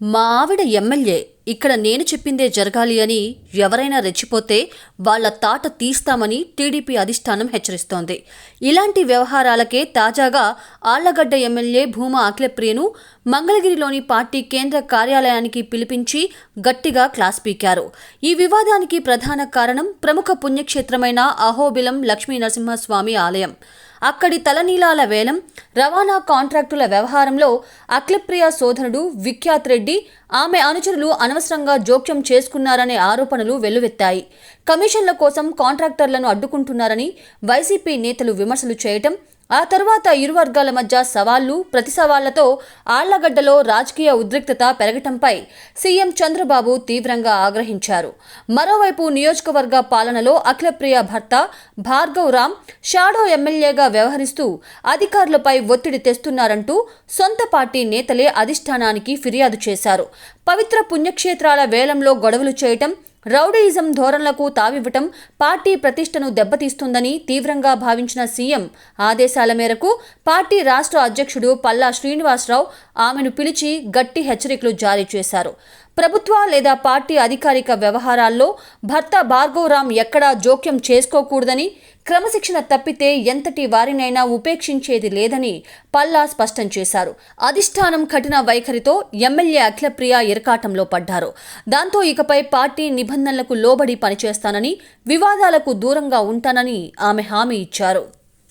మా ఆవిడ ఎమ్మెల్యే, ఇక్కడ నేను చెప్పిందే జరగాలి అని ఎవరైనా రెచ్చిపోతే వాళ్ల తాట తీస్తామని టీడీపీ అధిష్టానం హెచ్చరిస్తోంది. ఇలాంటి వ్యవహారాలకే తాజాగా ఆళ్లగడ్డ ఎమ్మెల్యే భూమా అఖిలప్రియను మంగళగిరిలోని పార్టీ కేంద్ర కార్యాలయానికి పిలిపించి గట్టిగా క్లాస్ పీకారు. ఈ వివాదానికి ప్రధాన కారణం ప్రముఖ పుణ్యక్షేత్రమైన అహోబిలం లక్ష్మీ నరసింహస్వామి ఆలయం. అక్కడి తలనీలాల వేలం, రవాణా కాంట్రాక్టుల వ్యవహారంలో అఖిలప్రియ సోదరుడు విఖ్యాత్ రెడ్డి, ఆమె అనుచరులు అనవసరంగా జోక్యం చేసుకున్నారనే ఆరోపణలు వెల్లువెత్తాయి. కమిషన్ల కోసం కాంట్రాక్టర్లను అడ్డుకుంటున్నారని వైసీపీ నేతలు విమర్శలు చేయటం, ఆ తర్వాత ఇరు వర్గాల మధ్య సవాళ్లు ప్రతి సవాళ్లతో ఆళ్లగడ్డలో రాజకీయ ఉద్రిక్తత పెరగటంపై సీఎం చంద్రబాబు తీవ్రంగా ఆగ్రహించారు. మరోవైపు నియోజకవర్గ పాలనలో అఖిలప్రియ భర్త భార్గవ్ రామ్ షాడో ఎమ్మెల్యేగా వ్యవహరిస్తూ అధికారులపై ఒత్తిడి తెస్తున్నారంటూ సొంత పార్టీ నేతలే అధిష్టానానికి ఫిర్యాదు చేశారు. పవిత్ర పుణ్యక్షేత్రాల వేలంలో గొడవలు చేయటం, రౌడీయిజం ధోరణులకు తావివ్వటం పార్టీ ప్రతిష్టను దెబ్బతీస్తుందని తీవ్రంగా భావించిన సీఎం ఆదేశాల మేరకు పార్టీ రాష్ట్ర అధ్యక్షుడు పల్లా శ్రీనివాసరావు ఆమెను పిలిచి గట్టి హెచ్చరికలు జారీ చేశారు. ప్రభుత్వ లేదా పార్టీ అధికారిక వ్యవహారాల్లో భర్త భార్గవ్ రామ్ ఎక్కడా జోక్యం చేసుకోకూడదని, క్రమశిక్షణ తప్పితే ఎంతటి వారినైనా ఉపేక్షించేది లేదని పల్లా స్పష్టం చేశారు. అధిష్టానం కఠిన వైఖరితో ఎమ్మెల్యే అఖిలప్రియ ఇరకాటంలో పడ్డారు. దాంతో ఇకపై పార్టీ నిబంధనలకు లోబడి పనిచేస్తానని, వివాదాలకు దూరంగా ఉంటానని ఆమె హామీ ఇచ్చారు.